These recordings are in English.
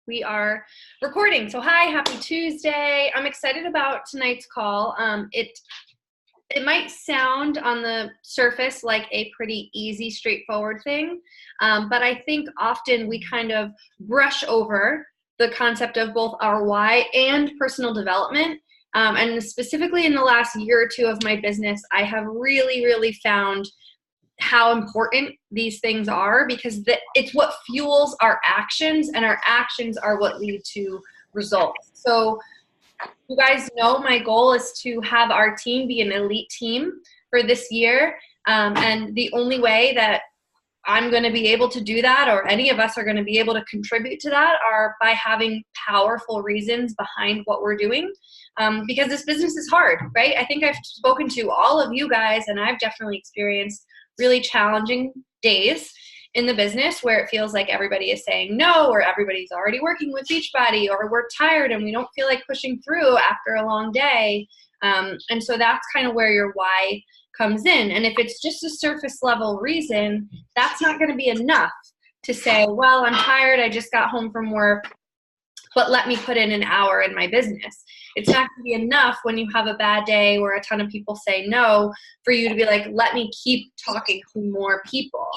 We are recording. So hi, happy Tuesday. I'm excited about tonight's call. It might sound on the surface like a pretty easy, straightforward thing, but I think often we kind of brush over the concept of both our why and personal development. And specifically in the last year or two of my business, I have really found how important these things are, because it's what fuels our actions, and our actions are what lead to results. So you guys know my goal is to have our team be an elite team for this year. And the only way that I'm going to be able to do that, or any of us are going to be able to contribute to that, are by having powerful reasons behind what we're doing. Because this business is hard, right? I think I've spoken to all of you guys, and I've definitely experienced really challenging days in the business where it feels like everybody is saying no, or everybody's already working with Beachbody, or we're tired and we don't feel like pushing through after a long day. And so that's kind of where your why comes in. And if it's just a surface level reason, that's not going to be enough to say, well, I'm tired, I just got home from work, but let me put in an hour in my business. It's not going to be enough when you have a bad day where a ton of people say no for you to be like, let me keep talking to more people.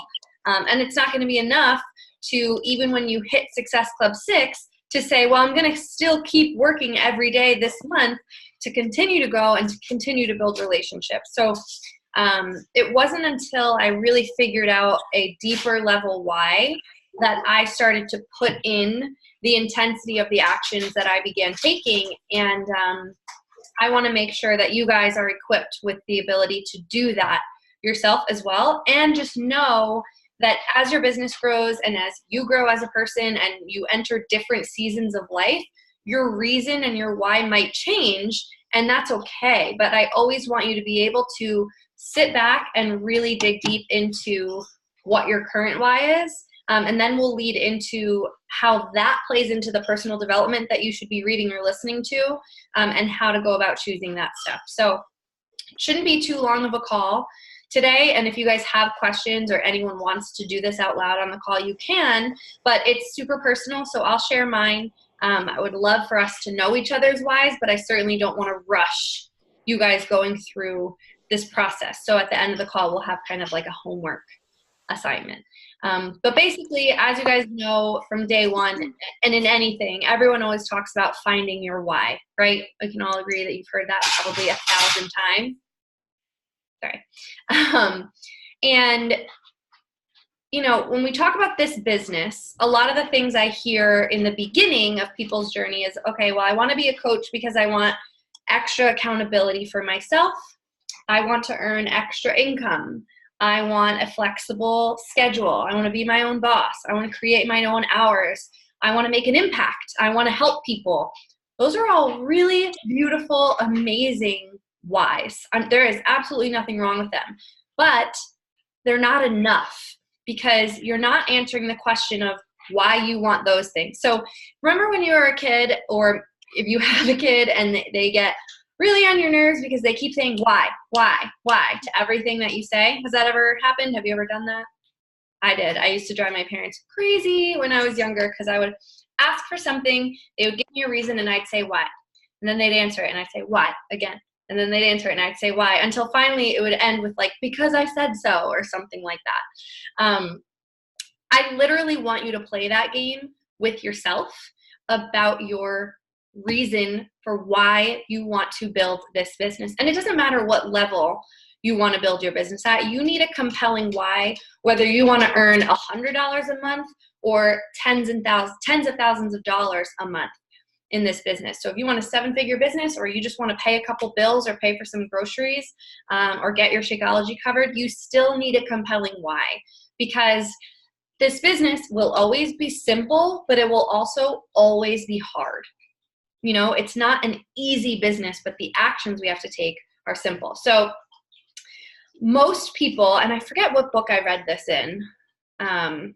And it's not going to be enough to, even when you hit Success Club 6, to say, well, I'm going to still keep working every day this month to continue to grow and to continue to build relationships. So it wasn't until I really figured out a deeper level why that I started to put in the intensity of the actions that I began taking. And I want to make sure that you guys are equipped with the ability to do that yourself as well. And just know that as your business grows and as you grow as a person and you enter different seasons of life, your reason and your why might change, and that's okay. But I always want you to be able to sit back and really dig deep into what your current why is. And then we'll lead into how that plays into the personal development that you should be reading or listening to, and how to go about choosing that stuff. So it shouldn't be too long of a call today. And if you guys have questions or anyone wants to do this out loud on the call, you can, but it's super personal. So I'll share mine. I would love for us to know each other's whys, but I certainly don't want to rush you guys going through this process. So at the end of the call, we'll have kind of like a homework assignment. But basically, as you guys know from day one, and in anything, everyone always talks about finding your why, right? We can all agree that you've heard that probably 1,000 times. Sorry. And, you know, when we talk about this business, a lot of the things I hear in the beginning of people's journey is, okay, well, I want to be a coach because I want extra accountability for myself. I want to earn extra income. I want a flexible schedule. I want to be my own boss. I want to create my own hours. I want to make an impact. I want to help people. Those are all really beautiful, amazing whys. There is absolutely nothing wrong with them, but they're not enough, because you're not answering the question of why you want those things. So remember when you were a kid, or if you have a kid and they get really on your nerves because they keep saying why to everything that you say. Has that ever happened? Have you ever done that? I did. I used to drive my parents crazy when I was younger, because I would ask for something, they would give me a reason, and I'd say why. And then they'd answer it, and I'd say why again. And then they'd answer it, and I'd say why, until finally it would end with like, because I said so, or something like that. I literally want you to play that game with yourself about your reason for why you want to build this business. And it doesn't matter what level you want to build your business at. You need a compelling why, whether you want to earn $100 a month or tens of thousands of dollars a month in this business. So if you want a 7-figure business, or you just want to pay a couple bills or pay for some groceries, or get your Shakeology covered, you still need a compelling why, because this business will always be simple, but it will also always be hard. You know, it's not an easy business, but the actions we have to take are simple. So most people, and I forget what book I read this in. I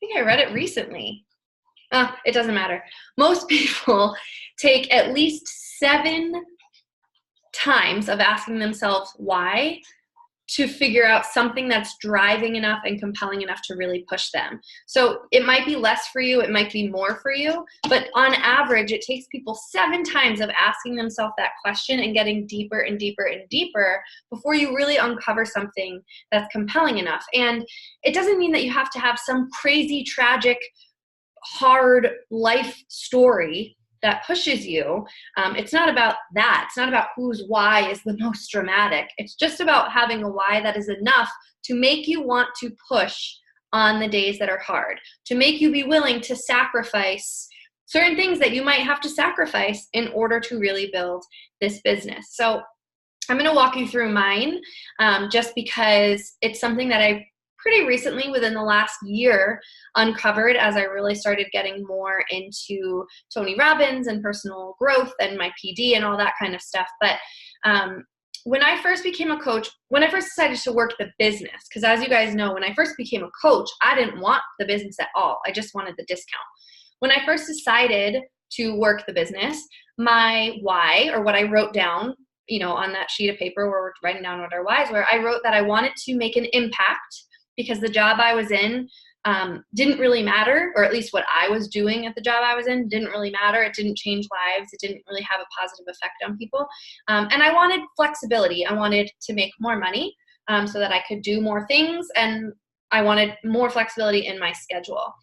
think I read it recently. It doesn't matter. Most people take at least 7 times of asking themselves why to figure out something that's driving enough and compelling enough to really push them. So it might be less for you, it might be more for you, but on average, it takes people 7 times of asking themselves that question and getting deeper and deeper and deeper before you really uncover something that's compelling enough. And it doesn't mean that you have to have some crazy, tragic, hard life story that pushes you. It's not about that. It's not about whose why is the most dramatic. It's just about having a why that is enough to make you want to push on the days that are hard, to make you be willing to sacrifice certain things that you might have to sacrifice in order to really build this business. So I'm going to walk you through mine, just because it's something that I pretty recently, within the last year, uncovered as I really started getting more into Tony Robbins and personal growth and my PD and all that kind of stuff. But when I first became a coach, when I first decided to work the business, because as you guys know, when I first became a coach, I didn't want the business at all. I just wanted the discount. When I first decided to work the business, my why, or what I wrote down, on that sheet of paper where we're writing down what our whys were, I wrote that I wanted to make an impact, because the job I was in didn't really matter, or at least what I was doing at the job I was in didn't really matter. It didn't change lives. It didn't really have a positive effect on people. And I wanted flexibility. I wanted to make more money so that I could do more things, and I wanted more flexibility in my schedule.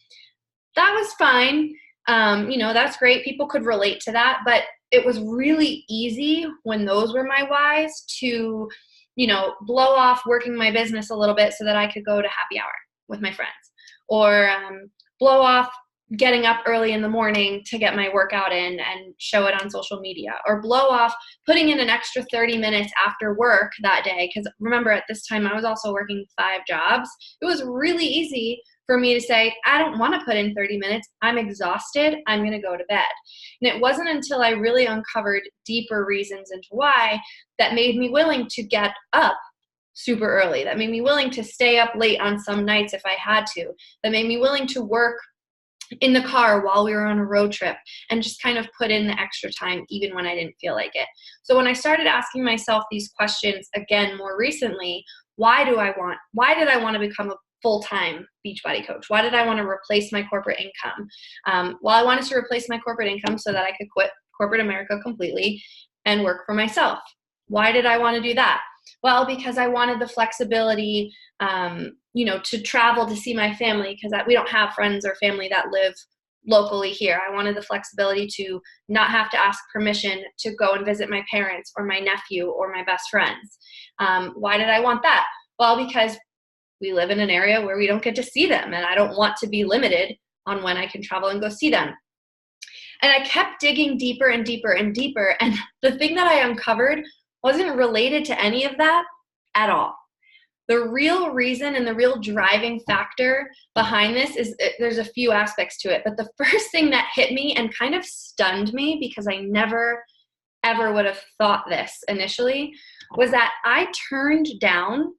That was fine. That's great. People could relate to that, but it was really easy when those were my whys to blow off working my business a little bit so that I could go to happy hour with my friends, or blow off getting up early in the morning to get my workout in and show it on social media, or blow off putting in an extra 30 minutes after work that day. Because remember, at this time, I was also working 5 jobs. It was really easy for me to say, I don't want to put in 30 minutes. I'm exhausted. I'm going to go to bed. And it wasn't until I really uncovered deeper reasons into why that made me willing to get up super early, that made me willing to stay up late on some nights if I had to, that made me willing to work in the car while we were on a road trip and just kind of put in the extra time even when I didn't feel like it. So when I started asking myself these questions again more recently, why did I want to become a full-time Beachbody coach? Why did I want to replace my corporate income? Well, I wanted to replace my corporate income so that I could quit corporate America completely and work for myself. Why did I want to do that? Well, because I wanted the flexibility, to travel to see my family, because we don't have friends or family that live locally here. I wanted the flexibility to not have to ask permission to go and visit my parents or my nephew or my best friends. Why did I want that? Well, because we live in an area where we don't get to see them, and I don't want to be limited on when I can travel and go see them. And I kept digging deeper and deeper and deeper, and the thing that I uncovered wasn't related to any of that at all. The real reason and the real driving factor behind this is there's a few aspects to it, but the first thing that hit me and kind of stunned me, because I never, ever would have thought this initially, was that I turned down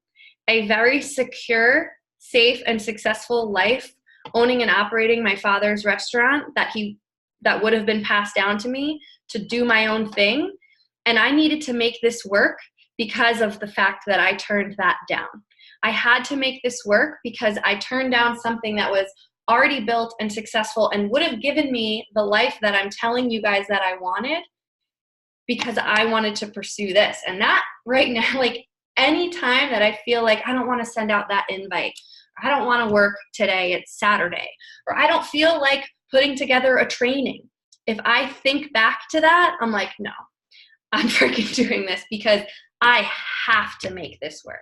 a very secure, safe, and successful life owning and operating my father's restaurant that would have been passed down to me to do my own thing. And I needed to make this work because of the fact that I turned that down. I had to make this work because I turned down something that was already built and successful and would have given me the life that I'm telling you guys that I wanted, because I wanted to pursue this. And that right now, like any time that I feel like I don't want to send out that invite, I don't want to work today, it's Saturday, or I don't feel like putting together a training, if I think back to that, I'm like, no, I'm freaking doing this because I have to make this work.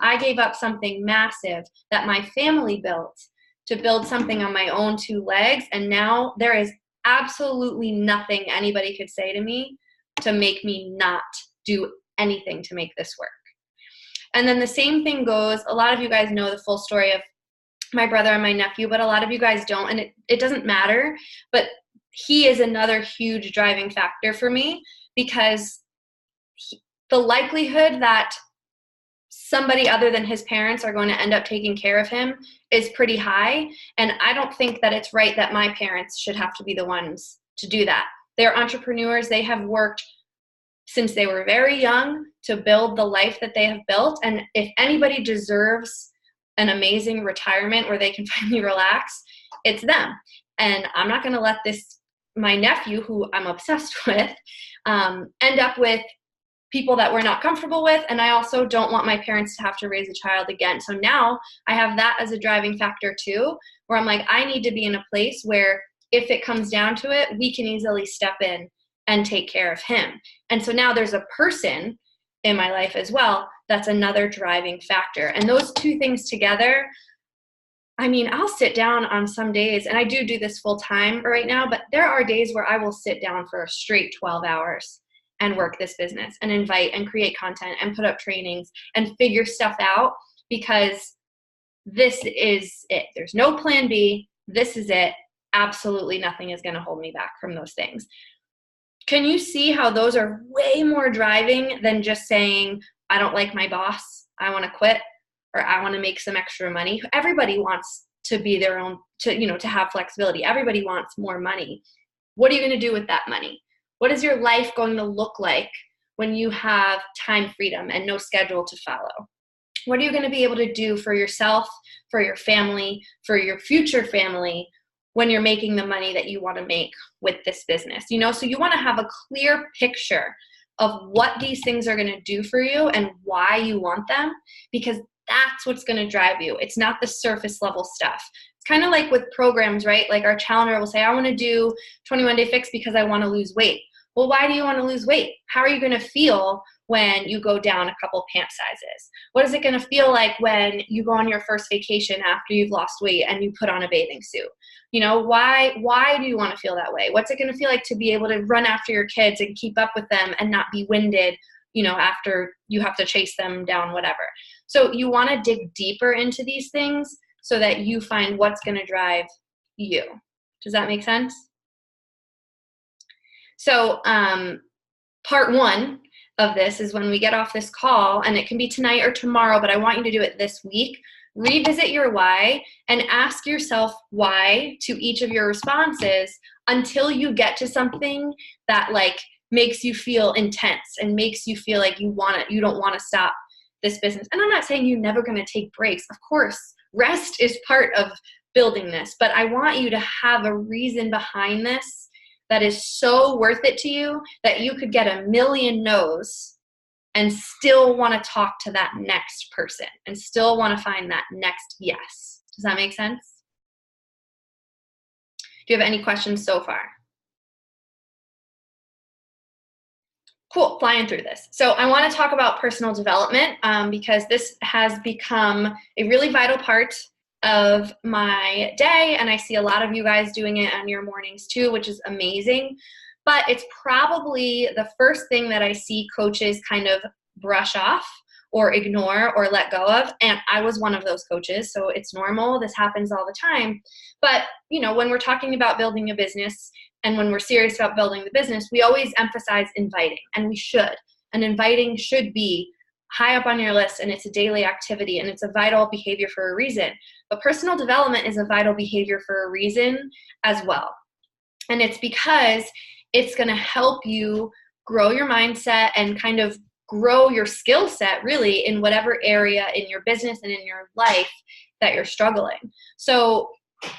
I gave up something massive that my family built to build something on my own 2 legs, and now there is absolutely nothing anybody could say to me to make me not do anything to make this work. And then the same thing goes, a lot of you guys know the full story of my brother and my nephew, but a lot of you guys don't, and it doesn't matter, but he is another huge driving factor for me, because the likelihood that somebody other than his parents are going to end up taking care of him is pretty high, and I don't think that it's right that my parents should have to be the ones to do that. They're entrepreneurs. They have worked since they were very young to build the life that they have built. And if anybody deserves an amazing retirement where they can finally relax, it's them. And I'm not going to let my nephew, who I'm obsessed with, end up with people that we're not comfortable with. And I also don't want my parents to have to raise a child again. So now I have that as a driving factor too, where I'm like, I need to be in a place where if it comes down to it, we can easily step in and take care of him. And so now there's a person in my life as well that's another driving factor. And those two things together, I mean, I'll sit down on some days, and I do this full time right now, but there are days where I will sit down for a straight 12 hours and work this business and invite and create content and put up trainings and figure stuff out, because this is it. There's no plan B. This is it. Absolutely nothing is going to hold me back from those things. Can you see how those are way more driving than just saying, I don't like my boss, I want to quit, or I want to make some extra money? Everybody wants to be their own, to have flexibility. Everybody wants more money. What are you going to do with that money? What is your life going to look like when you have time freedom and no schedule to follow? What are you going to be able to do for yourself, for your family, for your future family, when you're making the money that you want to make with this business? So you want to have a clear picture of what these things are going to do for you and why you want them, because that's what's going to drive you. It's not the surface level stuff. It's kind of like with programs, right? Like our challenger will say, I want to do 21 Day Fix because I want to lose weight. Well, why do you want to lose weight? How are you going to feel when you go down a couple pant sizes? What is it going to feel like when you go on your first vacation after you've lost weight and you put on a bathing suit? Why do you want to feel that way? What's it going to feel like to be able to run after your kids and keep up with them and not be winded, after you have to chase them down, whatever. So you want to dig deeper into these things so that you find what's going to drive you. Does that make sense? So part one of this is when we get off this call, and it can be tonight or tomorrow, but I want you to do it this week. Revisit your why and ask yourself why to each of your responses until you get to something that makes you feel intense and makes you feel like you don't want to stop this business. And I'm not saying you're never going to take breaks. Of course, rest is part of building this, but I want you to have a reason behind this that is so worth it to you that you could get a million no's and still want to talk to that next person and still want to find that next yes. Does that make sense? Do you have any questions so far? Cool, flying through this. So I want to talk about personal development because this has become a really vital part of my day, and I see a lot of you guys doing it on your mornings too, which is amazing. But it's probably the first thing that I see coaches kind of brush off or ignore or let go of. And I was one of those coaches, so it's normal. This happens all the time. But, when we're talking about building a business and when we're serious about building the business, we always emphasize inviting, and we should. And inviting should be high up on your list, and it's a daily activity, and it's a vital behavior for a reason. But personal development is a vital behavior for a reason as well. And it's because it's going to help you grow your mindset and kind of grow your skill set really in whatever area in your business and in your life that you're struggling. So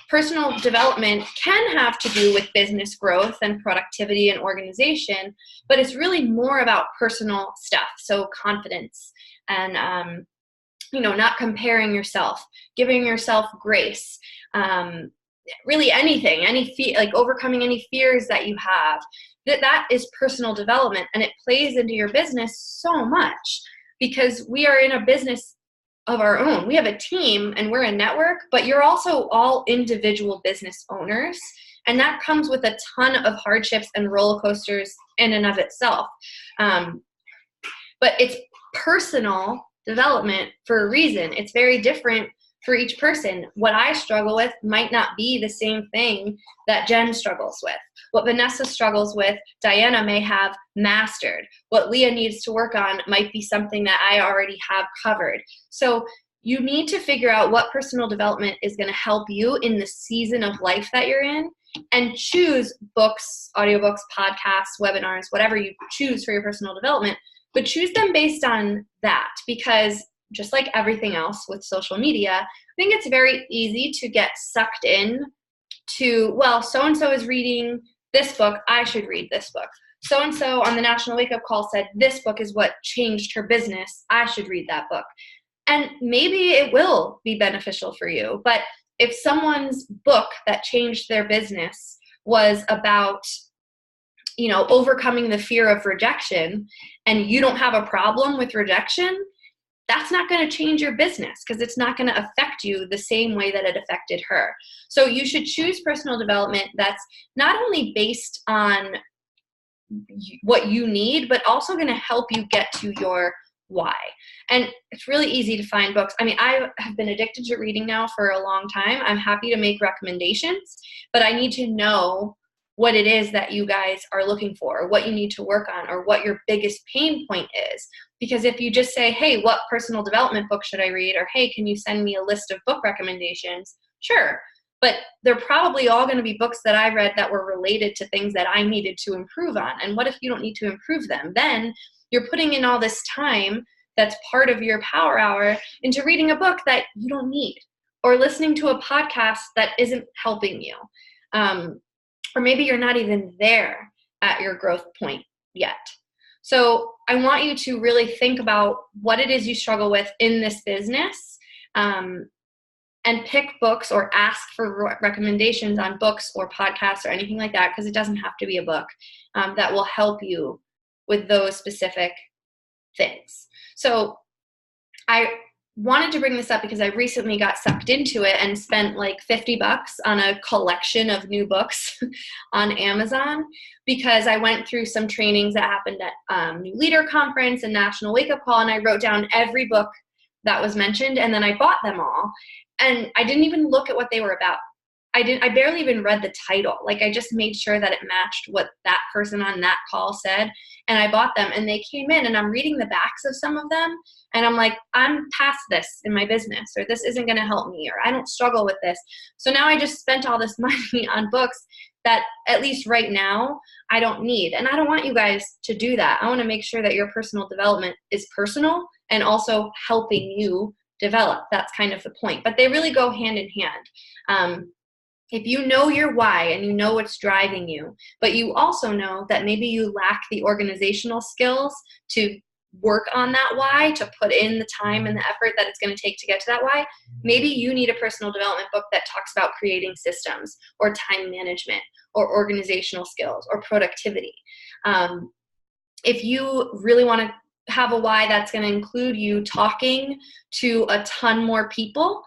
personal development can have to do with business growth and productivity and organization, but it's really more about personal stuff. So confidence and, not comparing yourself, giving yourself grace, really anything, overcoming any fears that you have. That is personal development, and it plays into your business so much because we are in a business of our own. We have a team and we're a network, but you're also all individual business owners. And that comes with a ton of hardships and roller coasters in and of itself. But it's personal development for a reason. It's very different for each person. What I struggle with might not be the same thing that Jen struggles with. What Vanessa struggles with, Diana may have mastered. What Leah needs to work on might be something that I already have covered. So you need to figure out what personal development is going to help you in the season of life that you're in and choose books, audiobooks, podcasts, webinars, whatever you choose for your personal development, but choose them based on that, because just like everything else with social media, I think it's very easy to get sucked in to, well, so-and-so is reading this book, I should read this book. So-and-so on the National Wake Up Call said this book is what changed her business, I should read that book. And maybe it will be beneficial for you, but if someone's book that changed their business was about, overcoming the fear of rejection, and you don't have a problem with rejection, that's not going to change your business, because it's not going to affect you the same way that it affected her. So you should choose personal development that's not only based on what you need, but also going to help you get to your why. And it's really easy to find books. I mean, I have been addicted to reading now for a long time. I'm happy to make recommendations, but I need to know what it is that you guys are looking for, or what you need to work on, or what your biggest pain point is. Because if you just say, hey, what personal development book should I read? Or hey, can you send me a list of book recommendations? Sure. But they're probably all going to be books that I read that were related to things that I needed to improve on. And what if you don't need to improve them? Then you're putting in all this time that's part of your power hour into reading a book that you don't need, or listening to a podcast that isn't helping you. Or maybe you're not even there at your growth point yet. So I want you to really think about what it is you struggle with in this business, and pick books or ask for recommendations on books or podcasts or anything like that, because it doesn't have to be a book, that will help you with those specific things. So I wanted to bring this up because I recently got sucked into it and spent like $50 on a collection of new books on Amazon, because I went through some trainings that happened at New Leader Conference and National Wake Up Call, and I wrote down every book that was mentioned, and then I bought them all. And I didn't even look at what they were about. I barely even read the title. Like, I just made sure that it matched what that person on that call said, and I bought them. And they came in, and I'm reading the backs of some of them, and I'm like, I'm past this in my business, or this isn't going to help me, or I don't struggle with this. So now I just spent all this money on books that, at least right now, I don't need. And I don't want you guys to do that. I want to make sure that your personal development is personal and also helping you develop. That's kind of the point. But they really go hand in hand. If you know your why and you know what's driving you, but you also know that maybe you lack the organizational skills to work on that why, to put in the time and the effort that it's going to take to get to that why, maybe you need a personal development book that talks about creating systems, or time management, or organizational skills, or productivity. If you really want to have a why that's going to include you talking to a ton more people,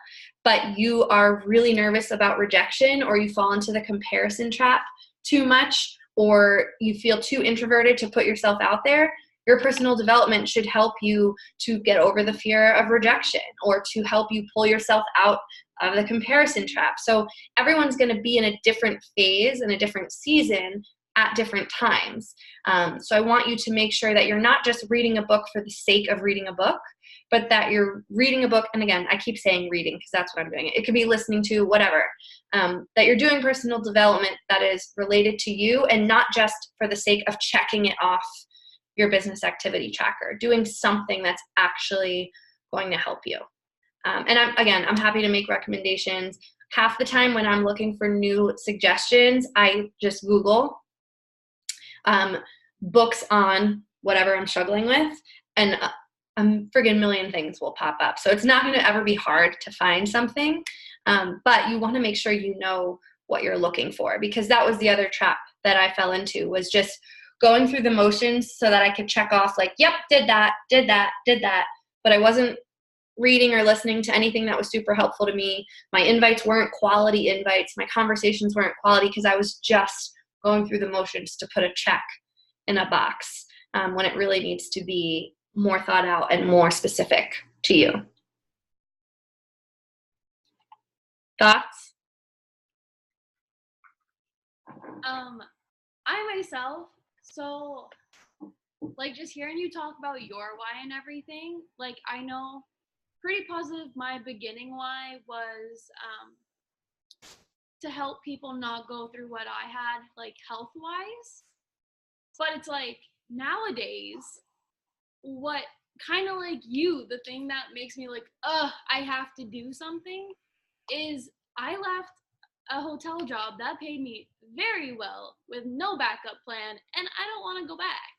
but you are really nervous about rejection, or you fall into the comparison trap too much, or you feel too introverted to put yourself out there, your personal development should help you to get over the fear of rejection, or to help you pull yourself out of the comparison trap. So everyone's going to be in a different phase and a different season at different times. So I want you to make sure that you're not just reading a book for the sake of reading a book, but that you're reading a book. And again, I keep saying reading because that's what I'm doing. It could be listening to, whatever, that you're doing personal development that is related to you, and not just for the sake of checking it off your business activity tracker, doing something that's actually going to help you. And I'm happy to make recommendations. Half the time when I'm looking for new suggestions, I just Google books on whatever I'm struggling with, and a friggin' million things will pop up. So it's not going to ever be hard to find something, but you want to make sure you know what you're looking for, because that was the other trap that I fell into, was just going through the motions so that I could check off like, yep, did that, but I wasn't reading or listening to anything that was super helpful to me. My invites weren't quality invites. My conversations weren't quality, because I was just going through the motions to put a check in a box, when it really needs to be more thought out and more specific to you. Thoughts? I myself, so like just hearing you talk about your why and everything, like I know pretty positive my beginning why was to help people not go through what I had, like health-wise. But it's like nowadays, what kind of like you, the thing that makes me like, I have to do something is I left a hotel job that paid me very well with no backup plan, and I don't want to go back.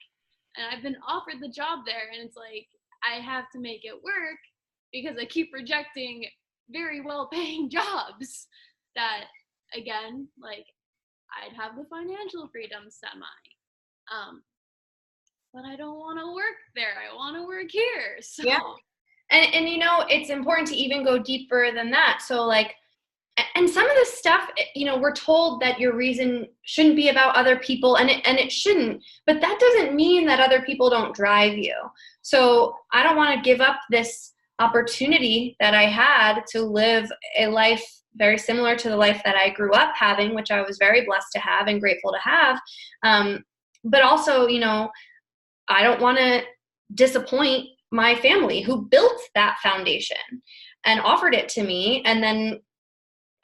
And I've been offered the job there, and it's like I have to make it work because I keep rejecting very well paying jobs that, again, like I'd have the financial freedom semi. But I don't want to work there. I want to work here. So Yeah. And you know, it's important to even go deeper than that. So like, and some of this stuff, you know, we're told that your reason shouldn't be about other people, and it shouldn't, but that doesn't mean that other people don't drive you. So I don't want to give up this opportunity that I had to live a life very similar to the life that I grew up having, which I was very blessed to have and grateful to have. But also, you know, I don't want to disappoint my family who built that foundation and offered it to me, and then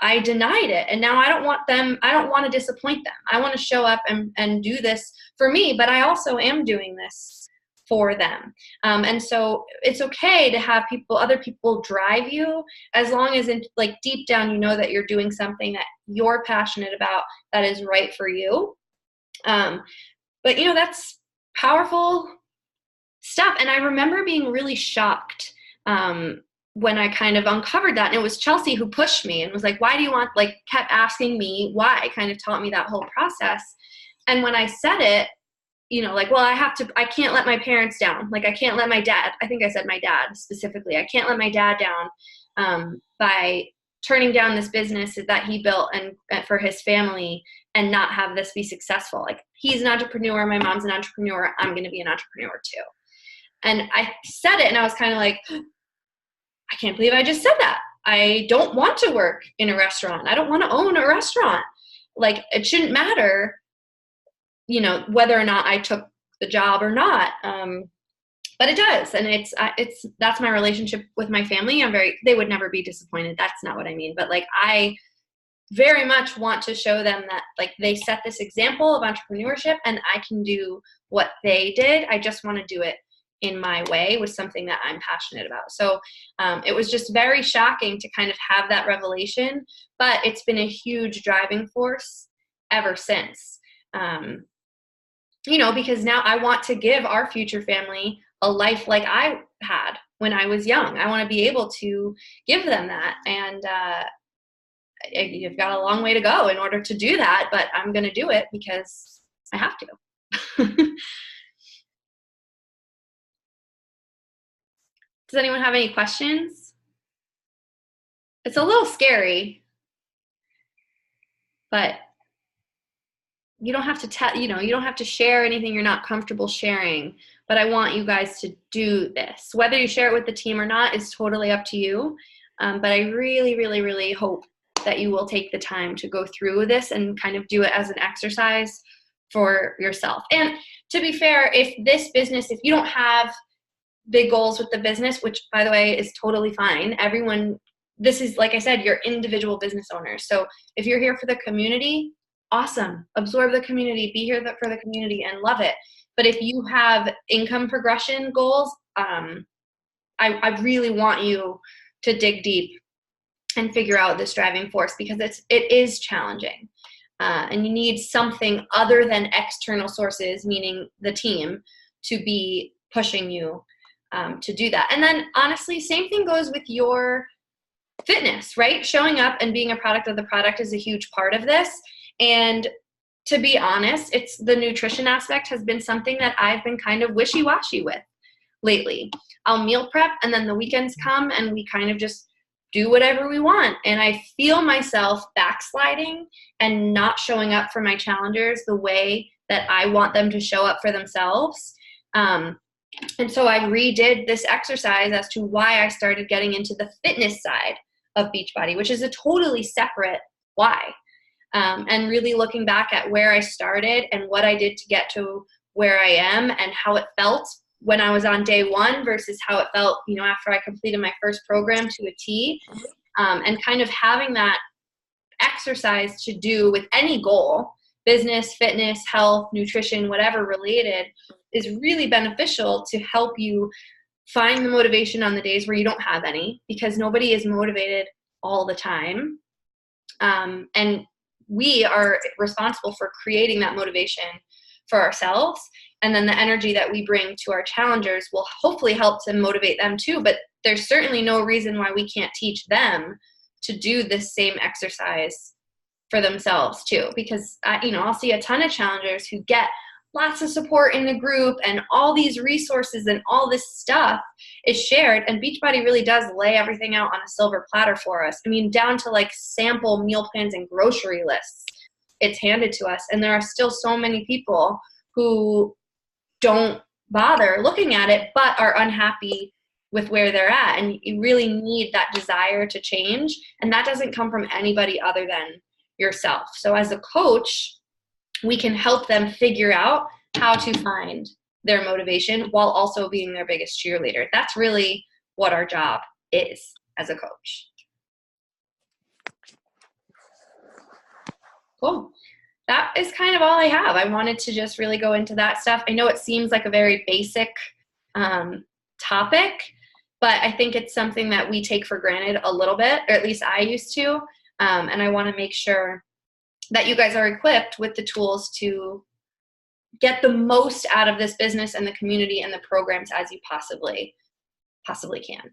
I denied it. And now I don't want to disappoint them. I want to show up and do this for me, but I also am doing this for them. And so it's okay to have other people drive you, as long as like deep down, you know that you're doing something that you're passionate about, that is right for you. But you know, that's powerful stuff. And I remember being really shocked when I kind of uncovered that. And it was Chelsea who pushed me and was like, why do you want, like, kept asking me why, kind of taught me that whole process. And when I said it, you know, like, well, I can't let my parents down. Like, I can't let my dad, I think I said my dad specifically, I can't let my dad down by turning down this business that he built and for his family and not have this be successful. Like, he's an entrepreneur, my mom's an entrepreneur, I'm going to be an entrepreneur too. And I said it and I was kind of like, I can't believe I just said that. I don't want to work in a restaurant. I don't want to own a restaurant. Like, it shouldn't matter, you know, whether or not I took the job or not. But it does. And that's my relationship with my family. They would never be disappointed. That's not what I mean. But like, I very much want to show them that, like, they set this example of entrepreneurship and I can do what they did. I just want to do it in my way with something that I'm passionate about. So it was just very shocking to kind of have that revelation, but it's been a huge driving force ever since. You know, because now I want to give our future family a life like I had when I was young. I want to be able to give them that. And you've got a long way to go in order to do that, but I'm going to do it because I have to. Does anyone have any questions? It's a little scary, but you don't have to you don't have to share anything you're not comfortable sharing, but I want you guys to do this. Whether you share it with the team or not is totally up to you. But I really, really, really hope that you will take the time to go through this and kind of do it as an exercise for yourself. And to be fair, if you don't have big goals with the business, which by the way is totally fine. This is, like I said, you're individual business owners. So if you're here for the community, awesome. Absorb the community, be here for the community and love it. But if you have income progression goals, I really want you to dig deep and figure out this driving force, because it is challenging. And you need something other than external sources, meaning the team, to be pushing you to do that. And then honestly, same thing goes with your fitness, right? Showing up and being a product of the product is a huge part of this. And to be honest, it's the nutrition aspect has been something that I've been kind of wishy-washy with lately. I'll meal prep and then the weekends come and we kind of just do whatever we want. And I feel myself backsliding and not showing up for my challengers the way that I want them to show up for themselves. And so I redid this exercise as to why I started getting into the fitness side of Beachbody, which is a totally separate why. And really looking back at where I started and what I did to get to where I am and how it felt when I was on day one versus how it felt, you know, after I completed my first program to a T, and kind of having that exercise to do with any goal, business, fitness, health, nutrition, whatever related, is really beneficial to help you find the motivation on the days where you don't have any, because nobody is motivated all the time. And we are responsible for creating that motivation for ourselves. And then the energy that we bring to our challengers will hopefully help to motivate them too. But there's certainly no reason why we can't teach them to do this same exercise for themselves too. Because I'll see a ton of challengers who get lots of support in the group and all these resources and all this stuff is shared. And Beachbody really does lay everything out on a silver platter for us. I mean, down to like sample meal plans and grocery lists, it's handed to us. And there are still so many people who don't bother looking at it, but are unhappy with where they're at. And you really need that desire to change. And that doesn't come from anybody other than yourself. So as a coach, we can help them figure out how to find their motivation while also being their biggest cheerleader. That's really what our job is as a coach. Cool. That is kind of all I have. I wanted to just really go into that stuff. I know it seems like a very basic topic, but I think it's something that we take for granted a little bit, or at least I used to. And I want to make sure that you guys are equipped with the tools to get the most out of this business and the community and the programs as you possibly can.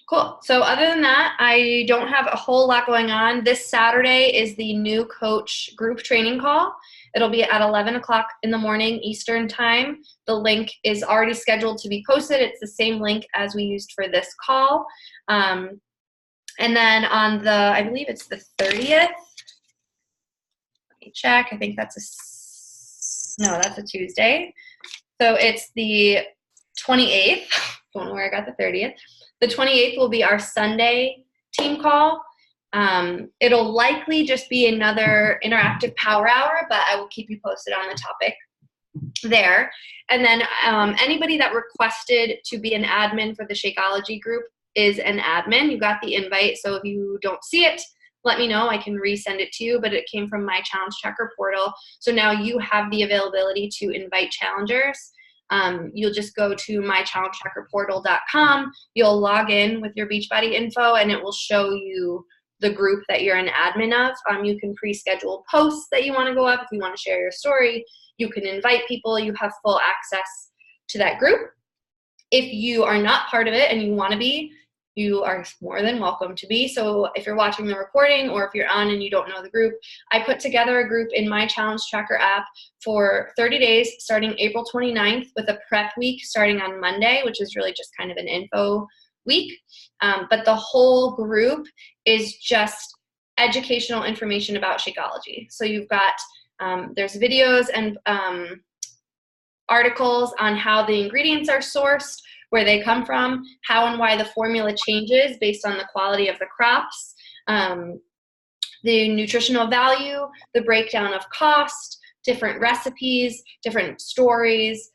Cool. So other than that, I don't have a whole lot going on. This Saturday is the new coach group training call. It'll be at 11 o'clock in the morning Eastern time. The link is already scheduled to be posted. It's the same link as we used for this call. And then on I believe it's the 30th. Let me check. I think that's a Tuesday. So it's the 28th. Don't know where I got the 30th. The 28th will be our Sunday team call. It'll likely just be another interactive power hour, but I will keep you posted on the topic there. And then anybody that requested to be an admin for the Shakeology group is an admin. You got the invite, so if you don't see it, let me know. I can resend it to you, but it came from my challenge tracker portal. So now you have the availability to invite challengers. You'll just go to mychallengetrackerportal.com. You'll log in with your Beachbody info, and it will show you the group that you're an admin of. You can pre-schedule posts that you want to go up. If you want to share your story, you can invite people. You have full access to that group. If you are not part of it and you want to be, you are more than welcome to be. So if you're watching the recording or if you're on and you don't know the group, I put together a group in my Challenge Tracker app for 30 days starting April 29th with a prep week starting on Monday, which is really just kind of an info week. But the whole group is just educational information about Shakeology. So you've got, there's videos and articles on how the ingredients are sourced, where they come from, how and why the formula changes based on the quality of the crops, the nutritional value, the breakdown of cost, different recipes, different stories,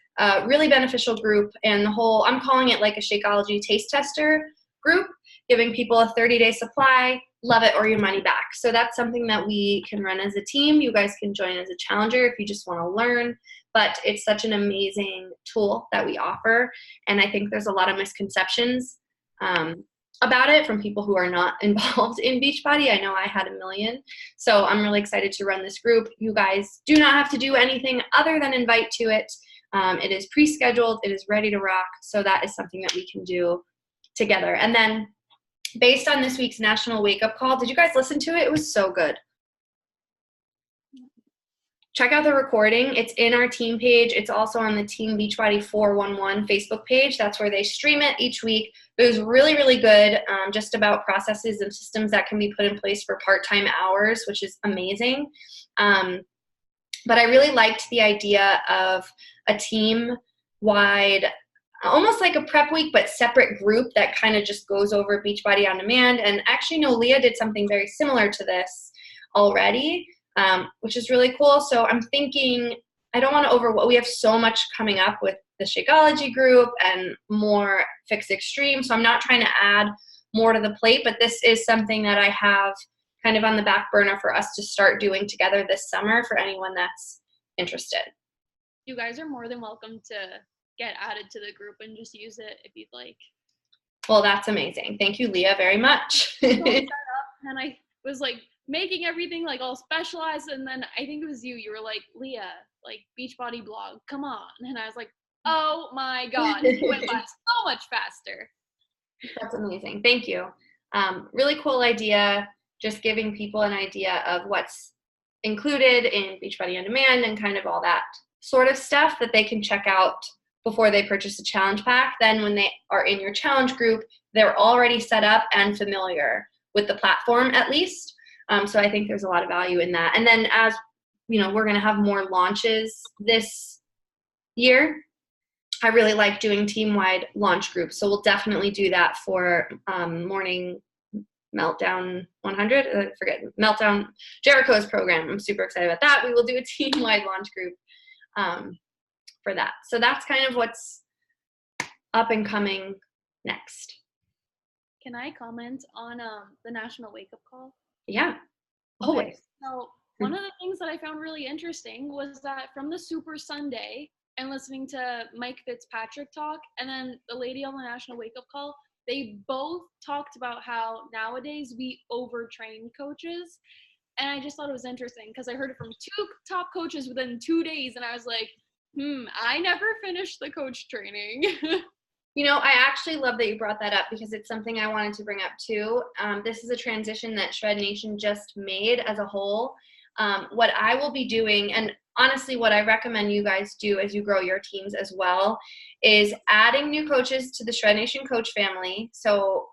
really beneficial group. And the whole, I'm calling it like a Shakeology taste tester group, giving people a 30-day supply, love it or your money back. So that's something that we can run as a team. You guys can join as a challenger if you just want to learn. But it's such an amazing tool that we offer. And I think there's a lot of misconceptions about it from people who are not involved in Beachbody. I know I had a million. So I'm really excited to run this group. You guys do not have to do anything other than invite to it. It is pre-scheduled. It is ready to rock. So that is something that we can do together. And then based on this week's National Wake Up Call, did you guys listen to it? It was so good. Check out the recording. It's in our team page. It's also on the Team Beachbody 411 Facebook page. That's where they stream it each week. It was really, really good, just about processes and systems that can be put in place for part-time hours, which is amazing. But I really liked the idea of a team-wide, almost like a prep week, but separate group that kind of just goes over Beachbody on demand. And actually, no, Leah did something very similar to this already. Which is really cool. So I'm thinking, I don't want to we have so much coming up with the Shakeology group and more Fix Extreme. So I'm not trying to add more to the plate, but this is something that I have kind of on the back burner for us to start doing together this summer for anyone that's interested. You guys are more than welcome to get added to the group and just use it if you'd like. Well, that's amazing. Thank you, Leah, very much. And I was like making everything like all specialized, and then I think it was you were like, Leah, like Beachbody blog, come on. And I was like, oh my God, it went by so much faster. That's amazing. Thank you. Really cool idea, just giving people an idea of what's included in Beachbody On Demand and kind of all that sort of stuff that they can check out before they purchase a challenge pack. Then when they are in your challenge group, they're already set up and familiar with the platform at least. So I think there's a lot of value in that. And then as you know, we're going to have more launches this year. I really like doing team-wide launch groups. So we'll definitely do that for Morning Meltdown 100. Meltdown Jericho's program. I'm super excited about that. We will do a team-wide launch group for that. So that's kind of what's up and coming next. Can I comment on the National Wake Up Call? Yeah, always. Okay. So one of the things that I found really interesting was that from the Super Sunday and listening to Mike Fitzpatrick talk, and then the lady on the National Wake Up Call, they both talked about how nowadays we overtrain coaches. And I just thought it was interesting because I heard it from 2 top coaches within 2 days, and I was like, I never finished the coach training. You know, I actually love that you brought that up because it's something I wanted to bring up too. This is a transition that Shred Nation just made as a whole. What I will be doing, and honestly what I recommend you guys do as you grow your teams as well, is adding new coaches to the Shred Nation coach family. So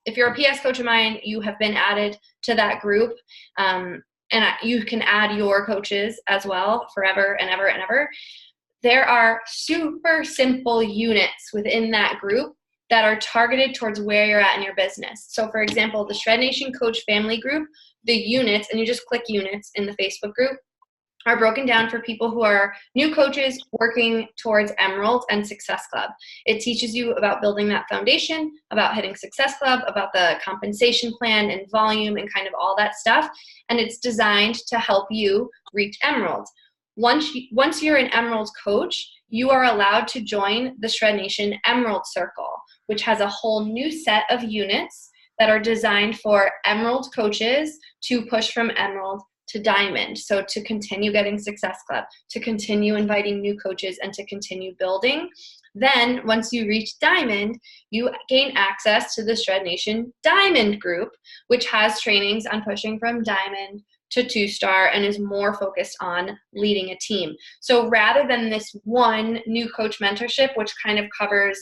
if you're a PS coach of mine, you have been added to that group. And you can add your coaches as well forever and ever and ever. There are super simple units within that group that are targeted towards where you're at in your business. So for example, the Shred Nation Coach Family Group, the units, and you just click units in the Facebook group, are broken down for people who are new coaches working towards Emerald and Success Club. It teaches you about building that foundation, about hitting Success Club, about the compensation plan and volume and kind of all that stuff. And it's designed to help you reach Emerald. Once you're an Emerald coach, you are allowed to join the Shred Nation Emerald Circle, which has a whole new set of units that are designed for Emerald coaches to push from Emerald to Diamond. So to continue getting Success Club, to continue inviting new coaches, and to continue building. Then once you reach Diamond, you gain access to the Shred Nation Diamond group, which has trainings on pushing from Diamond to 2-star and is more focused on leading a team. So rather than this one new coach mentorship, which kind of covers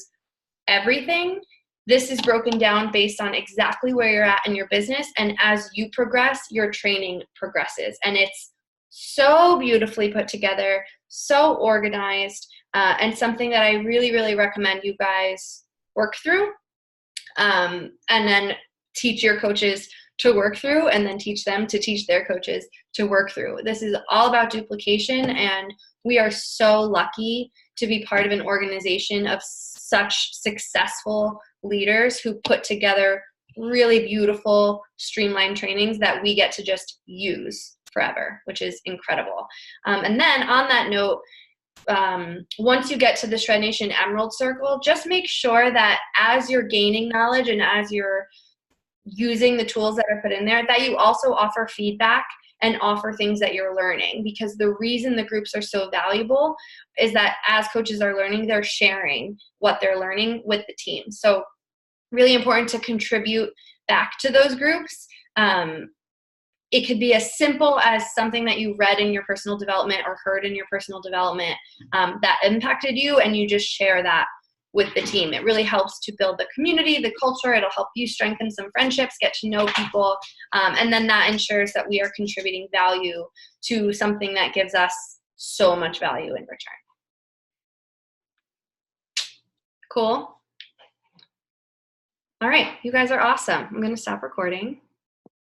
everything, this is broken down based on exactly where you're at in your business. And as you progress, your training progresses. And it's so beautifully put together, so organized, and something that I really, really recommend you guys work through and then teach your coaches to work through, and then teach them to teach their coaches to work through. This is all about duplication, and we are so lucky to be part of an organization of such successful leaders who put together really beautiful, streamlined trainings that we get to just use forever, which is incredible. And then on that note, once you get to the Shred Nation Emerald Circle, just make sure that as you're gaining knowledge and as you're using the tools that are put in there, that you also offer feedback and offer things that you're learning, because the reason the groups are so valuable is that as coaches are learning, they're sharing what they're learning with the team. So really important to contribute back to those groups. It could be as simple as something that you read in your personal development or heard in your personal development that impacted you, and you just share that with the team. It really helps to build the community, the culture. It'll help you strengthen some friendships, get to know people, and then that ensures that we are contributing value to something that gives us so much value in return. Cool. All right, you guys are awesome. I'm going to stop recording.